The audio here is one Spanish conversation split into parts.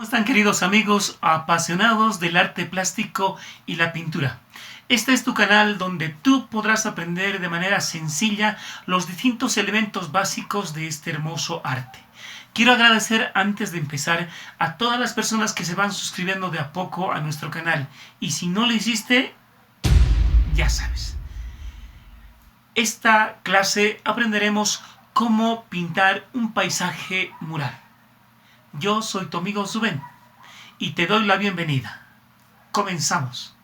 ¿Cómo están, queridos amigos apasionados del arte plástico y la pintura? Este es tu canal donde tú podrás aprender de manera sencilla los distintos elementos básicos de este hermoso arte. Quiero agradecer antes de empezar a todas las personas que se van suscribiendo de a poco a nuestro canal. Y si no lo hiciste, ya sabes. Esta clase aprenderemos cómo pintar un paisaje mural. Yo soy tu amigo Zubén y te doy la bienvenida. Comenzamos.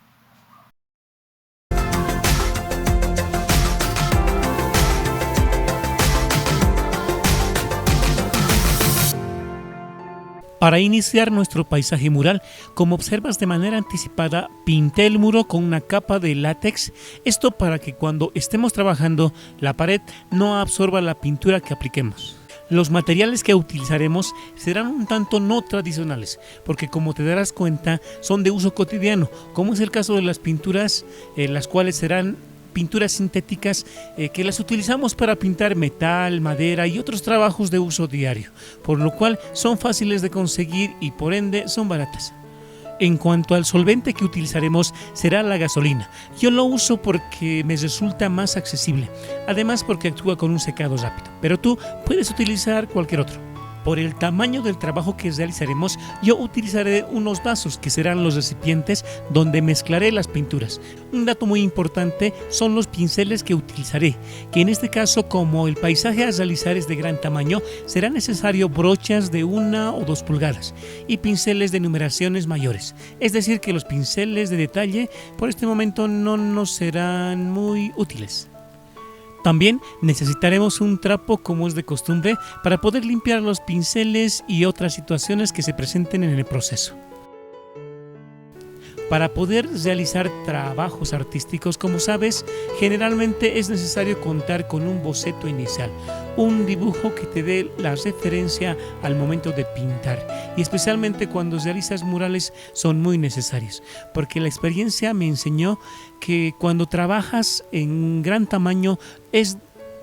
Para iniciar nuestro paisaje mural, como observas de manera anticipada, pinté el muro con una capa de látex, esto para que cuando estemos trabajando la pared no absorba la pintura que apliquemos. Los materiales que utilizaremos serán un tanto no tradicionales, porque como te darás cuenta son de uso cotidiano, como es el caso de las pinturas, las cuales serán pinturas sintéticas que las utilizamos para pintar metal, madera y otros trabajos de uso diario, por lo cual son fáciles de conseguir y por ende son baratas. En cuanto al solvente que utilizaremos será la gasolina. Yo lo uso porque me resulta más accesible, además porque actúa con un secado rápido, pero tú puedes utilizar cualquier otro. Por el tamaño del trabajo que realizaremos, yo utilizaré unos vasos que serán los recipientes donde mezclaré las pinturas. Un dato muy importante son los pinceles que utilizaré, que en este caso, como el paisaje a realizar es de gran tamaño, será necesario brochas de 1 o 2 pulgadas y pinceles de numeraciones mayores. Es decir, que los pinceles de detalle por este momento no nos serán muy útiles. También necesitaremos un trapo, como es de costumbre, para poder limpiar los pinceles y otras situaciones que se presenten en el proceso. Para poder realizar trabajos artísticos, como sabes, generalmente es necesario contar con un boceto inicial, un dibujo que te dé la referencia al momento de pintar, y especialmente cuando realizas murales son muy necesarios, porque la experiencia me enseñó que cuando trabajas en gran tamaño es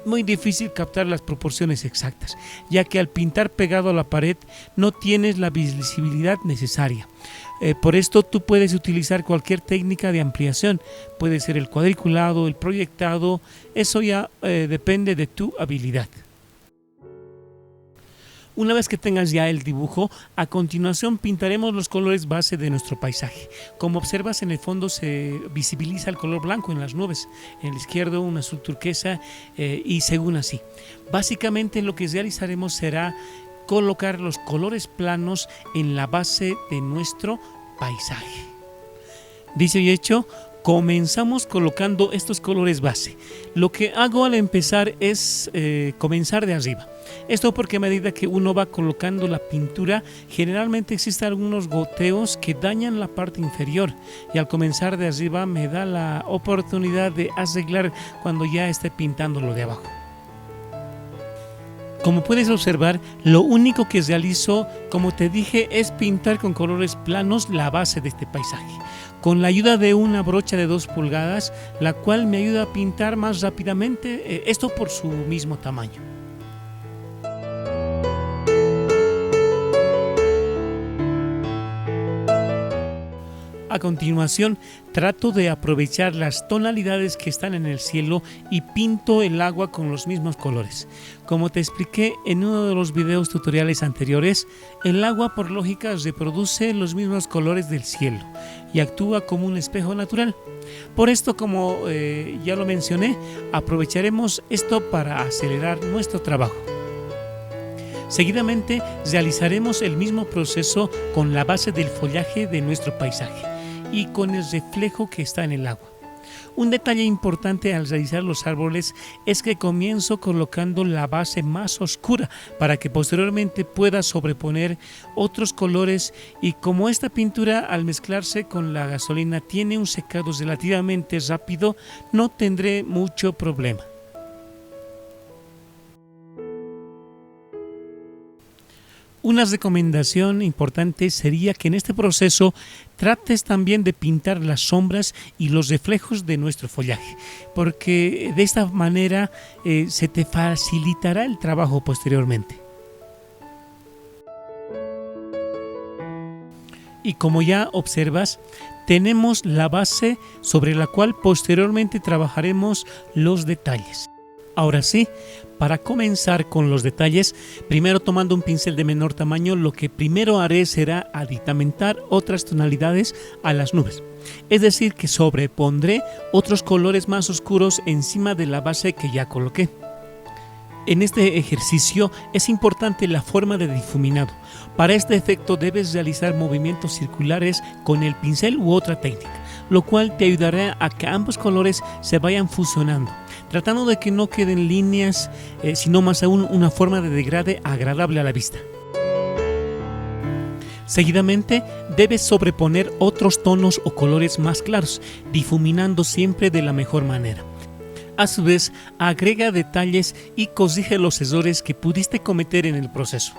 muy difícil captar las proporciones exactas, ya que al pintar pegado a la pared no tienes la visibilidad necesaria. Por esto tú puedes utilizar cualquier técnica de ampliación, puede ser el cuadriculado, el proyectado, eso ya depende de tu habilidad. Una vez que tengas ya el dibujo, a continuación pintaremos los colores base de nuestro paisaje. Como observas, en el fondo se visibiliza el color blanco en las nubes, en el izquierdo un azul turquesa y según así. Básicamente lo que realizaremos será colocar los colores planos en la base de nuestro paisaje. Dicho y hecho, comenzamos colocando estos colores base. Lo que hago al empezar es comenzar de arriba. Esto porque a medida que uno va colocando la pintura, generalmente existen algunos goteos que dañan la parte inferior, y al comenzar de arriba me da la oportunidad de arreglar cuando ya esté pintando lo de abajo. Como puedes observar, lo único que realizo, como te dije, es pintar con colores planos la base de este paisaje, con la ayuda de una brocha de 2 pulgadas, la cual me ayuda a pintar más rápidamente, esto por su mismo tamaño. A continuación, trato de aprovechar las tonalidades que están en el cielo y pinto el agua con los mismos colores. Como te expliqué en uno de los videos tutoriales anteriores, el agua por lógica reproduce los mismos colores del cielo y actúa como un espejo natural. Por esto, como ya lo mencioné, aprovecharemos esto para acelerar nuestro trabajo. Seguidamente realizaremos el mismo proceso con la base del follaje de nuestro paisaje y con el reflejo que está en el agua. Un detalle importante al realizar los árboles es que comienzo colocando la base más oscura para que posteriormente pueda sobreponer otros colores, y como esta pintura al mezclarse con la gasolina tiene un secado relativamente rápido, no tendré mucho problema. Una recomendación importante sería que en este proceso trates también de pintar las sombras y los reflejos de nuestro follaje, porque de esta manera se te facilitará el trabajo posteriormente. Y como ya observas, tenemos la base sobre la cual posteriormente trabajaremos los detalles. Ahora sí, para comenzar con los detalles, primero tomando un pincel de menor tamaño, lo que primero haré será aditamentar otras tonalidades a las nubes. Es decir, que sobrepondré otros colores más oscuros encima de la base que ya coloqué. En este ejercicio es importante la forma de difuminado. Para este efecto debes realizar movimientos circulares con el pincel u otra técnica, lo cual te ayudará a que ambos colores se vayan fusionando, tratando de que no queden líneas, sino más aún una forma de degradé agradable a la vista. Seguidamente, debes sobreponer otros tonos o colores más claros, difuminando siempre de la mejor manera. A su vez, agrega detalles y corrige los errores que pudiste cometer en el proceso.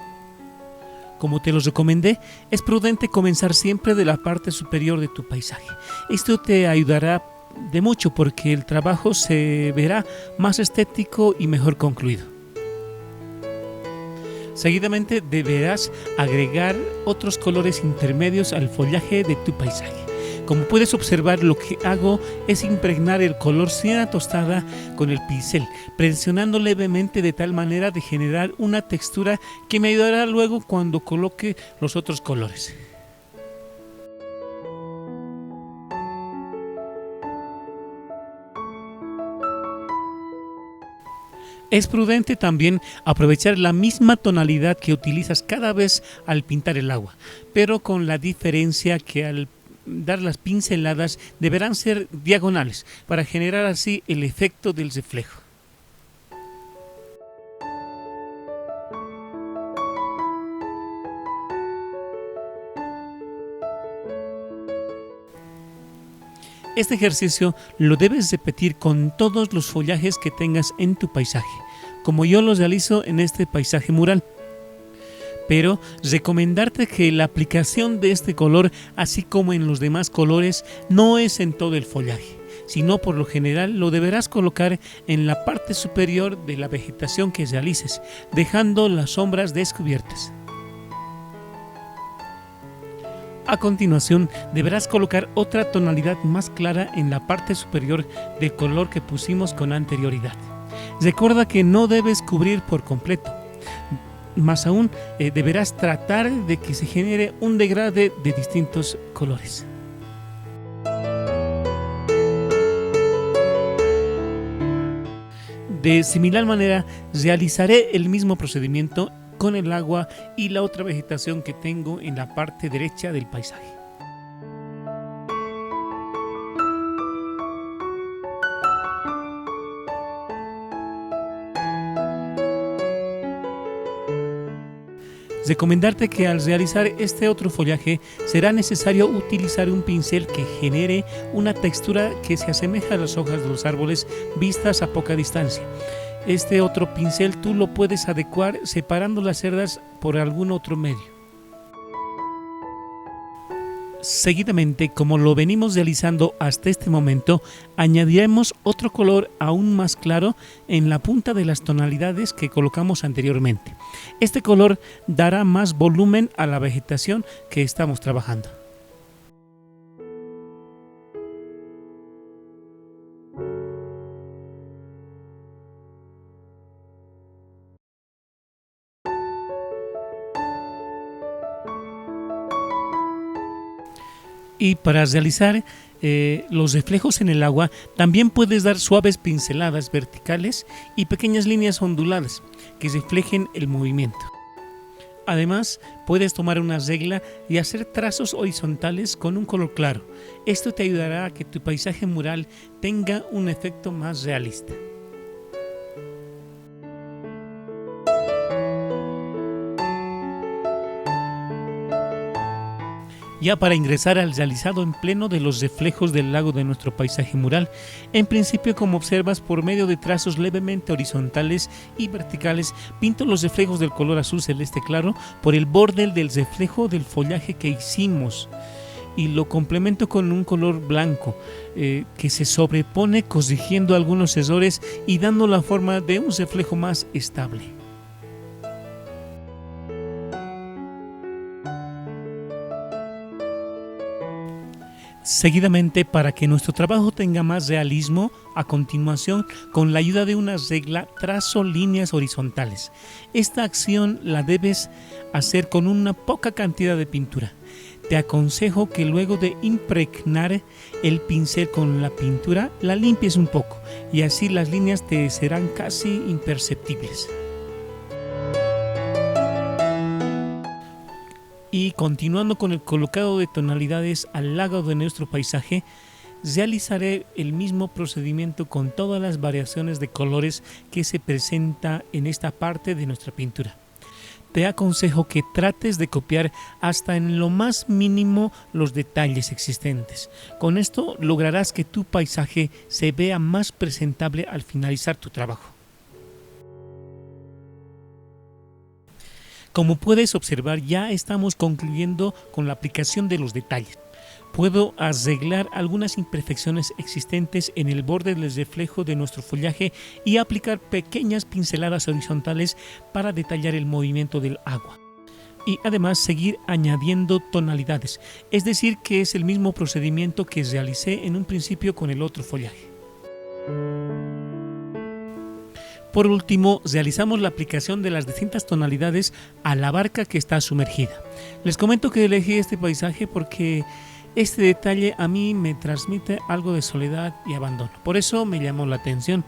Como te los recomendé, es prudente comenzar siempre de la parte superior de tu paisaje. Esto te ayudará de mucho porque el trabajo se verá más estético y mejor concluido. Seguidamente deberás agregar otros colores intermedios al follaje de tu paisaje. Como puedes observar, lo que hago es impregnar el color siena tostada con el pincel, presionando levemente de tal manera de generar una textura que me ayudará luego cuando coloque los otros colores. Es prudente también aprovechar la misma tonalidad que utilizas cada vez al pintar el agua, pero con la diferencia que al dar las pinceladas deberán ser diagonales para generar así el efecto del reflejo. Este ejercicio lo debes repetir con todos los follajes que tengas en tu paisaje, como yo los realizo en este paisaje mural. Pero recomendarte que la aplicación de este color, así como en los demás colores, no es en todo el follaje, sino por lo general lo deberás colocar en la parte superior de la vegetación que realices, dejando las sombras descubiertas. A continuación, deberás colocar otra tonalidad más clara en la parte superior del color que pusimos con anterioridad. Recuerda que no debes cubrir por completo. Más aún, deberás tratar de que se genere un degradé de distintos colores. De similar manera, realizaré el mismo procedimiento con el agua y la otra vegetación que tengo en la parte derecha del paisaje. Recomendarte que al realizar este otro follaje será necesario utilizar un pincel que genere una textura que se asemeja a las hojas de los árboles vistas a poca distancia. Este otro pincel tú lo puedes adecuar separando las cerdas por algún otro medio. Seguidamente, como lo venimos realizando hasta este momento, añadiremos otro color aún más claro en la punta de las tonalidades que colocamos anteriormente. Este color dará más volumen a la vegetación que estamos trabajando. Y para realizar los reflejos en el agua, también puedes dar suaves pinceladas verticales y pequeñas líneas onduladas que reflejen el movimiento. Además, puedes tomar una regla y hacer trazos horizontales con un color claro. Esto te ayudará a que tu paisaje mural tenga un efecto más realista. Ya para ingresar al realizado en pleno de los reflejos del lago de nuestro paisaje mural, en principio, como observas, por medio de trazos levemente horizontales y verticales, pinto los reflejos del color azul celeste claro por el borde del reflejo del follaje que hicimos y lo complemento con un color blanco que se sobrepone, corrigiendo algunos errores y dando la forma de un reflejo más estable. Seguidamente, para que nuestro trabajo tenga más realismo, a continuación, con la ayuda de una regla, trazo líneas horizontales. Esta acción la debes hacer con una poca cantidad de pintura. Te aconsejo que luego de impregnar el pincel con la pintura, la limpies un poco y así las líneas te serán casi imperceptibles. Y continuando con el colocado de tonalidades al lado de nuestro paisaje, realizaré el mismo procedimiento con todas las variaciones de colores que se presenta en esta parte de nuestra pintura. Te aconsejo que trates de copiar hasta en lo más mínimo los detalles existentes. Con esto lograrás que tu paisaje se vea más presentable al finalizar tu trabajo. Como puedes observar, ya estamos concluyendo con la aplicación de los detalles. Puedo arreglar algunas imperfecciones existentes en el borde del reflejo de nuestro follaje y aplicar pequeñas pinceladas horizontales para detallar el movimiento del agua. Y además seguir añadiendo tonalidades, es decir que es el mismo procedimiento que realicé en un principio con el otro follaje. Por último, realizamos la aplicación de las distintas tonalidades a la barca que está sumergida. Les comento que elegí este paisaje porque este detalle a mí me transmite algo de soledad y abandono. Por eso me llamó la atención.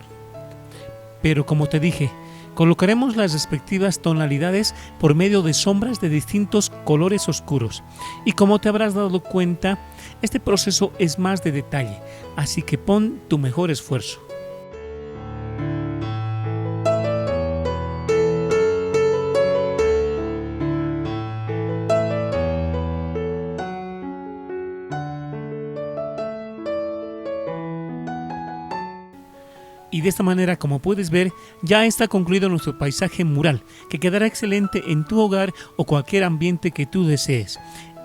Pero como te dije, colocaremos las respectivas tonalidades por medio de sombras de distintos colores oscuros. Y como te habrás dado cuenta, este proceso es más de detalle, así que pon tu mejor esfuerzo. Y de esta manera, como puedes ver, ya está concluido nuestro paisaje mural, que quedará excelente en tu hogar o cualquier ambiente que tú desees.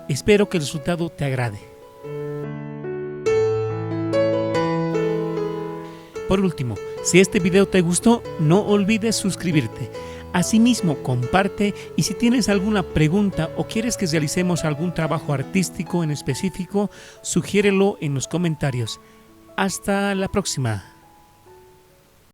Espero que el resultado te agrade. Por último, si este video te gustó, no olvides suscribirte. Asimismo, comparte y si tienes alguna pregunta o quieres que realicemos algún trabajo artístico en específico, sugiérelo en los comentarios. Hasta la próxima.